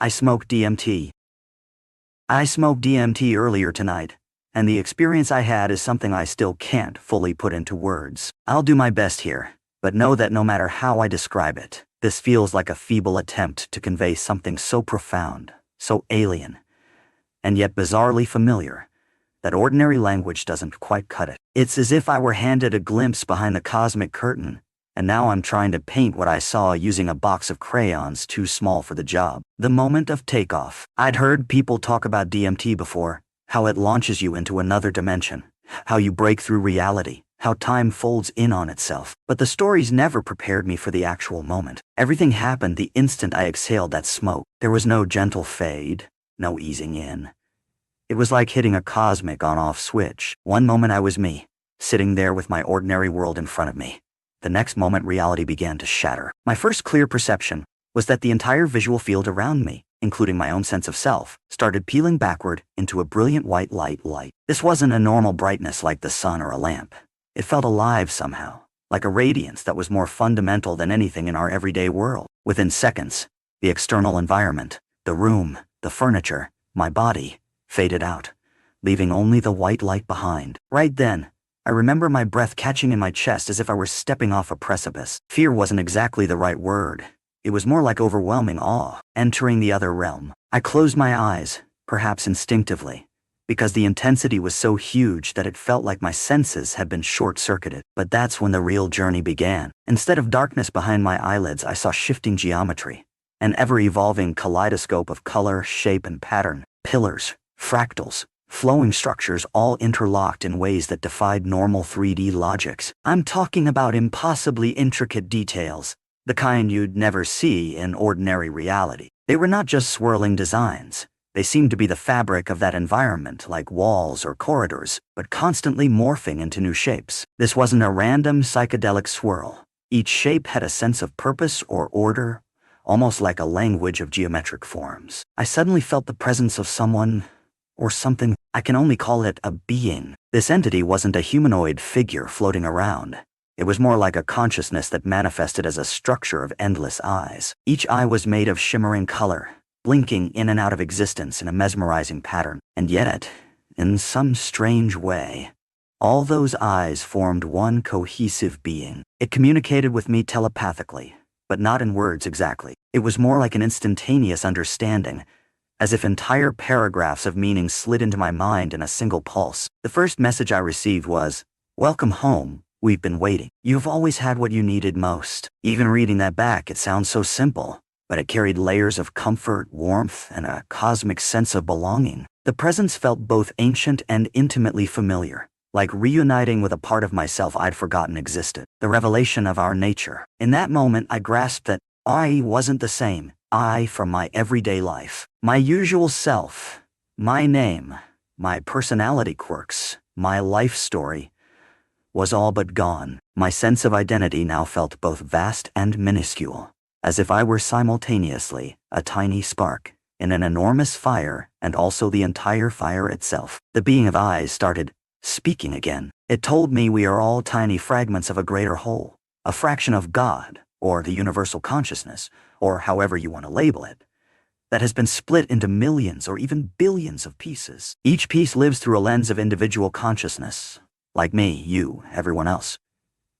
I smoked DMT. I smoked DMT earlier tonight, and the experience I had is something I still can't fully put into words. I'll do my best here, but know that no matter how I describe it, this feels like a feeble attempt to convey something so profound, so alien, and yet bizarrely familiar, that ordinary language doesn't quite cut it. It's as if I were handed a glimpse behind the cosmic curtain, and now I'm trying to paint what I saw using a box of crayons too small for the job. The moment of takeoff. I'd heard people talk about DMT before, how it launches you into another dimension, how you break through reality, how time folds in on itself. But the stories never prepared me for the actual moment. Everything happened the instant I exhaled that smoke. There was no gentle fade, no easing in. It was like hitting a cosmic on-off switch. One moment I was me, sitting there with my ordinary world in front of me. The next moment reality began to shatter. My first clear perception was that the entire visual field around me, including my own sense of self, started peeling backward into a brilliant white light. This wasn't a normal brightness like the sun or a lamp. It felt alive somehow, like a radiance that was more fundamental than anything in our everyday world. Within seconds, the external environment, the room, the furniture, my body, faded out, leaving only the white light behind. Right then, I remember my breath catching in my chest as if I were stepping off a precipice. Fear wasn't exactly the right word. It was more like overwhelming awe, entering the other realm. I closed my eyes, perhaps instinctively, because the intensity was so huge that it felt like my senses had been short-circuited. But that's when the real journey began. Instead of darkness behind my eyelids, I saw shifting geometry, an ever-evolving kaleidoscope of color, shape, and pattern, pillars, fractals, flowing structures all interlocked in ways that defied normal 3D logics. I'm talking about impossibly intricate details, the kind you'd never see in ordinary reality. They were not just swirling designs. They seemed to be the fabric of that environment, like walls or corridors, but constantly morphing into new shapes. This wasn't a random psychedelic swirl. Each shape had a sense of purpose or order, almost like a language of geometric forms. I suddenly felt the presence of someone, or something. I can only call it a being. This entity wasn't a humanoid figure floating around. It was more like a consciousness that manifested as a structure of endless eyes. Each eye was made of shimmering color, blinking in and out of existence in a mesmerizing pattern. And yet, in some strange way, all those eyes formed one cohesive being. It communicated with me telepathically, but not in words exactly. It was more like an instantaneous understanding, as if entire paragraphs of meaning slid into my mind in a single pulse. The first message I received was, "Welcome home, we've been waiting. You've always had what you needed most." Even reading that back, it sounds so simple, but it carried layers of comfort, warmth, and a cosmic sense of belonging. The presence felt both ancient and intimately familiar, like reuniting with a part of myself I'd forgotten existed. The revelation of our nature. In that moment, I grasped that I wasn't the same I from my everyday life. My usual self, my name, my personality quirks, my life story, was all but gone. My sense of identity now felt both vast and minuscule, as if I were simultaneously a tiny spark in an enormous fire and also the entire fire itself. The being of eyes started speaking again. It told me we are all tiny fragments of a greater whole, a fraction of God, or the universal consciousness, or however you want to label it, that has been split into millions or even billions of pieces. Each piece lives through a lens of individual consciousness, like me, you, everyone else,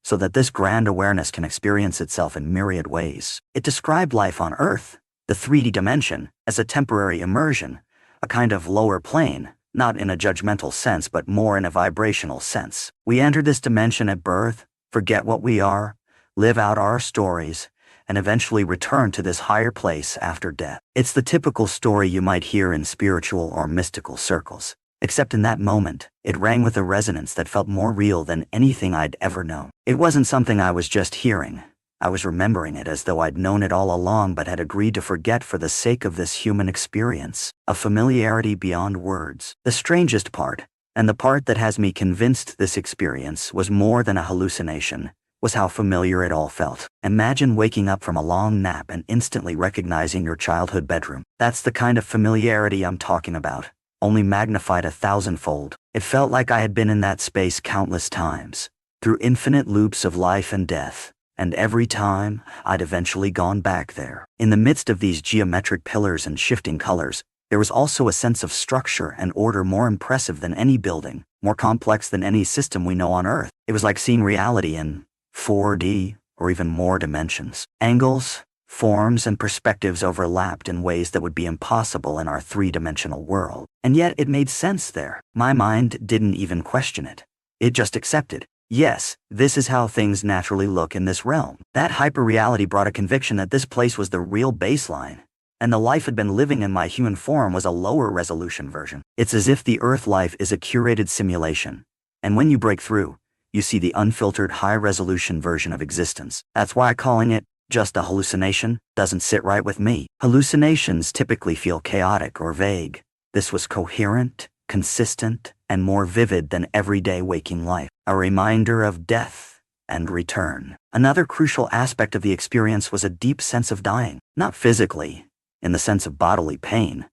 so that this grand awareness can experience itself in myriad ways. It described life on Earth, the 3D dimension, as a temporary immersion, a kind of lower plane, not in a judgmental sense but more in a vibrational sense. We enter this dimension at birth, forget what we are, live out our stories, and eventually return to this higher place after death. It's the typical story you might hear in spiritual or mystical circles, except in that moment, it rang with a resonance that felt more real than anything I'd ever known. It wasn't something I was just hearing. I was remembering it as though I'd known it all along but had agreed to forget for the sake of this human experience, a familiarity beyond words. The strangest part, and the part that has me convinced this experience was more than a hallucination, was how familiar it all felt. Imagine waking up from a long nap and instantly recognizing your childhood bedroom. That's the kind of familiarity I'm talking about, only magnified 1,000-fold. It felt like I had been in that space countless times, through infinite loops of life and death, And every time, I'd eventually gone back there. In the midst of these geometric pillars and shifting colors, there was also a sense of structure and order more impressive than any building, more complex than any system we know on Earth. It was like seeing reality in 4D or even more dimensions. Angles, forms, and perspectives overlapped in ways that would be impossible in our three-dimensional world. And yet it made sense there. My mind didn't even question it. It just accepted. Yes, this is how things naturally look in this realm. That hyper-reality brought a conviction that this place was the real baseline, and the life I'd been living in my human form was a lower resolution version. It's as if the Earth life is a curated simulation, and when you break through, you see the unfiltered high-resolution version of existence. That's why calling it just a hallucination doesn't sit right with me. Hallucinations typically feel chaotic or vague. This was coherent, consistent, and more vivid than everyday waking life. A reminder of death and return. Another crucial aspect of the experience was a deep sense of dying. Not physically, in the sense of bodily pain,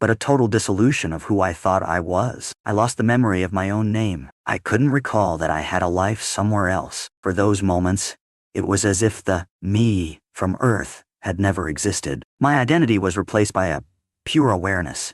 but a total dissolution of who I thought I was. I lost the memory of my own name. I couldn't recall that I had a life somewhere else. For those moments, it was as if the me from Earth had never existed. My identity was replaced by a pure awareness,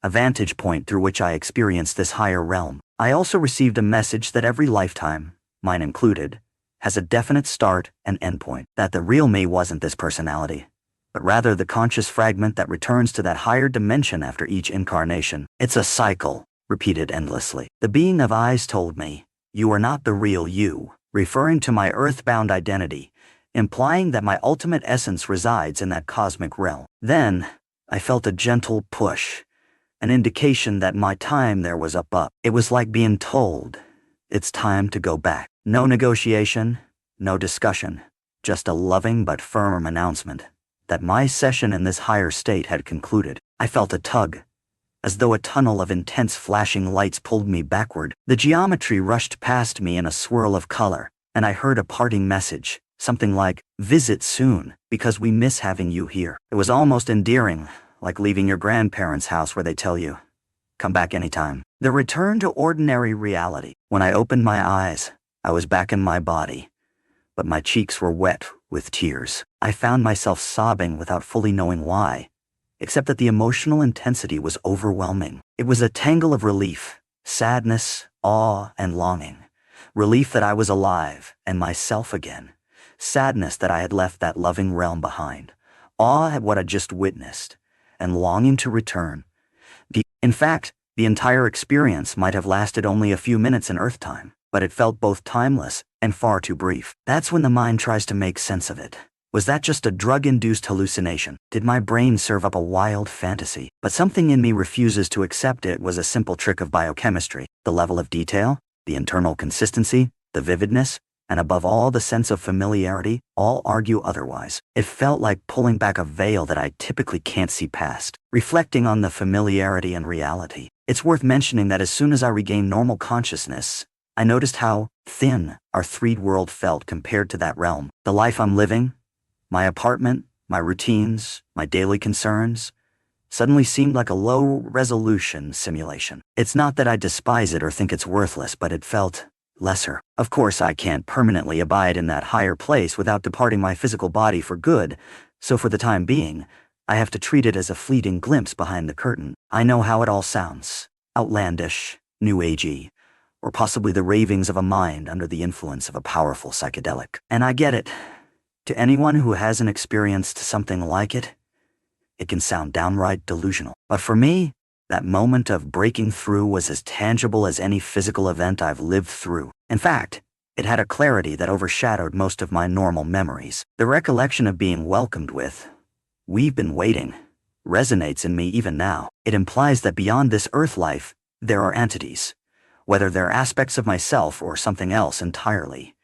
a vantage point through which I experienced this higher realm. I also received a message that every lifetime, mine included, has a definite start and endpoint. That the real me wasn't this personality, but rather the conscious fragment that returns to that higher dimension after each incarnation. It's a cycle, repeated endlessly. The being of eyes told me, "You are not the real you," referring to my earthbound identity, implying that my ultimate essence resides in that cosmic realm. Then, I felt a gentle push, an indication that my time there was up. It was like being told, it's time to go back. No negotiation, no discussion, just a loving but firm announcement that my session in this higher state had concluded. I felt a tug, as though a tunnel of intense flashing lights pulled me backward. The geometry rushed past me in a swirl of color, and I heard a parting message, something like, "Visit soon, because we miss having you here." It was almost endearing, like leaving your grandparents' house where they tell you, "Come back anytime." The return to ordinary reality. When I opened my eyes, I was back in my body, but my cheeks were wet with tears. I found myself sobbing without fully knowing why, except that the emotional intensity was overwhelming. It was a tangle of relief, sadness, awe, and longing. Relief that I was alive and myself again. Sadness that I had left that loving realm behind. Awe at what I'd just witnessed, and longing to return. In fact, the entire experience might have lasted only a few minutes in Earth time, but it felt both timeless and far too brief. That's when the mind tries to make sense of it. Was that just a drug-induced hallucination? Did my brain serve up a wild fantasy? But something in me refuses to accept it was a simple trick of biochemistry. The level of detail, the internal consistency, the vividness, and above all the sense of familiarity, all argue otherwise. It felt like pulling back a veil that I typically can't see past. Reflecting on the familiarity and reality, it's worth mentioning that as soon as I regained normal consciousness, I noticed how thin our 3D world felt compared to that realm. The life I'm living, my apartment, my routines, my daily concerns, suddenly seemed like a low-resolution simulation. It's not that I despise it or think it's worthless, but it felt lesser. Of course, I can't permanently abide in that higher place without departing my physical body for good, so for the time being, I have to treat it as a fleeting glimpse behind the curtain. I know how it all sounds. Outlandish, new agey, or possibly the ravings of a mind under the influence of a powerful psychedelic. And I get it. To anyone who hasn't experienced something like it, it can sound downright delusional. But for me, that moment of breaking through was as tangible as any physical event I've lived through. In fact, it had a clarity that overshadowed most of my normal memories. The recollection of being welcomed with, "We've been waiting," resonates in me even now. It implies that beyond this earth life, there are entities, whether they're aspects of myself or something else entirely,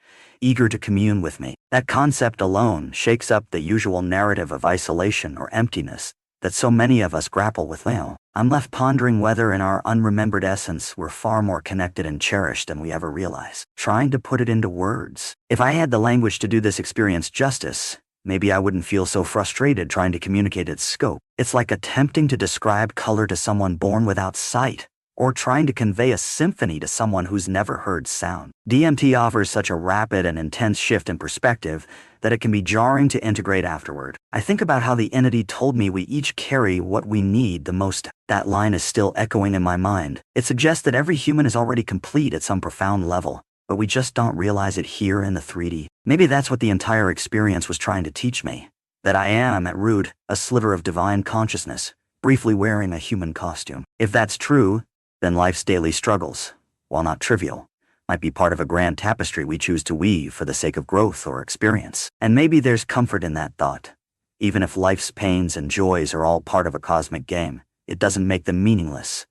eager to commune with me. That concept alone shakes up the usual narrative of isolation or emptiness that so many of us grapple with now. I'm left pondering whether in our unremembered essence we're far more connected and cherished than we ever realize. Trying to put it into words. If I had the language to do this experience justice, maybe I wouldn't feel so frustrated trying to communicate its scope. It's like attempting to describe color to someone born without sight, or trying to convey a symphony to someone who's never heard sound. DMT offers such a rapid and intense shift in perspective that it can be jarring to integrate afterward. I think about how the entity told me we each carry what we need the most. That line is still echoing in my mind. It suggests that every human is already complete at some profound level, but we just don't realize it here in the 3D. Maybe that's what the entire experience was trying to teach me. That I am, at root, a sliver of divine consciousness, briefly wearing a human costume. If that's true, then life's daily struggles, while not trivial, might be part of a grand tapestry we choose to weave for the sake of growth or experience. And maybe there's comfort in that thought. Even if life's pains and joys are all part of a cosmic game, it doesn't make them meaningless.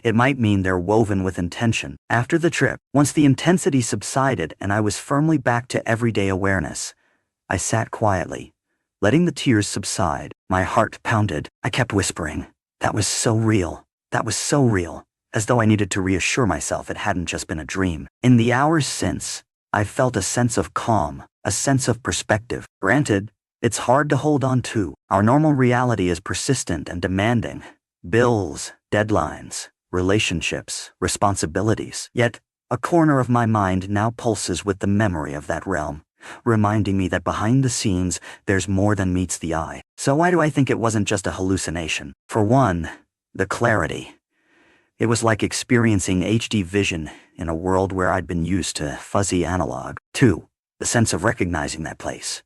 It might mean they're woven with intention. After the trip, once the intensity subsided and I was firmly back to everyday awareness, I sat quietly, letting the tears subside. My heart pounded. I kept whispering, "That was so real. That was so real," as though I needed to reassure myself it hadn't just been a dream. In the hours since, I felt a sense of calm, a sense of perspective. Granted, it's hard to hold on to. Our normal reality is persistent and demanding. Bills, deadlines, relationships, responsibilities. Yet, a corner of my mind now pulses with the memory of that realm, reminding me that behind the scenes, there's more than meets the eye. So why do I think it wasn't just a hallucination? For one, the clarity. It was like experiencing HD vision in a world where I'd been used to fuzzy analog. 2, the sense of recognizing that place,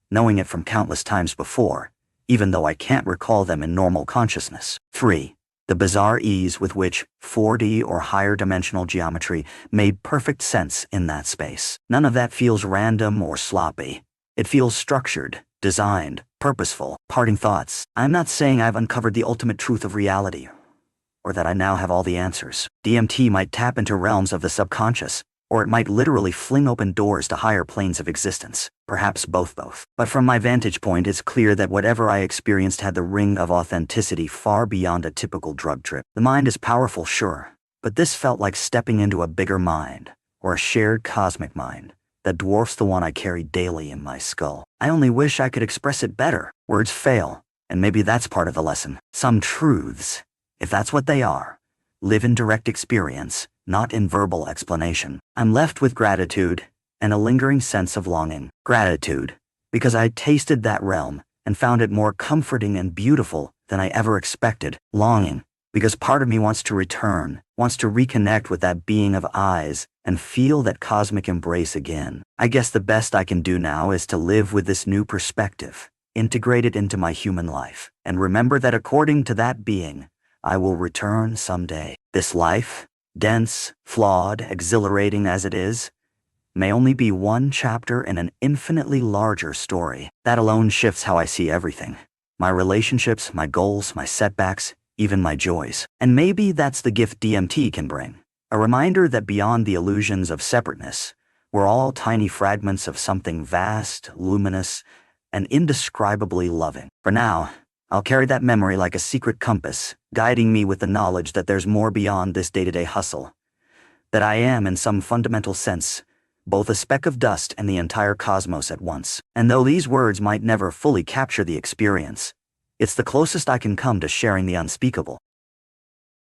knowing it from countless times before, even though I can't recall them in normal consciousness. 3, the bizarre ease with which 4D or higher dimensional geometry made perfect sense in that space. None of that feels random or sloppy. It feels structured, designed, purposeful. Parting thoughts. I'm not saying I've uncovered the ultimate truth of reality, or that I now have all the answers. DMT might tap into realms of the subconscious, or it might literally fling open doors to higher planes of existence. Perhaps both. But from my vantage point, it's clear that whatever I experienced had the ring of authenticity far beyond a typical drug trip. The mind is powerful, sure, but this felt like stepping into a bigger mind, or a shared cosmic mind, that dwarfs the one I carry daily in my skull. I only wish I could express it better. Words fail, and maybe that's part of the lesson. Some truths, if that's what they are, live in direct experience, not in verbal explanation. I'm left with gratitude and a lingering sense of longing. Gratitude, because I tasted that realm and found it more comforting and beautiful than I ever expected. Longing, because part of me wants to return, wants to reconnect with that being of eyes and feel that cosmic embrace again. I guess the best I can do now is to live with this new perspective, integrate it into my human life, and remember that according to that being, I will return someday. This life, dense, flawed, exhilarating as it is, may only be one chapter in an infinitely larger story. That alone shifts how I see everything. My relationships, my goals, my setbacks, even my joys. And maybe that's the gift DMT can bring. A reminder that beyond the illusions of separateness, we're all tiny fragments of something vast, luminous, and indescribably loving. For now, I'll carry that memory like a secret compass, guiding me with the knowledge that there's more beyond this day-to-day hustle. That I am, in some fundamental sense, both a speck of dust and the entire cosmos at once. And though these words might never fully capture the experience, it's the closest I can come to sharing the unspeakable.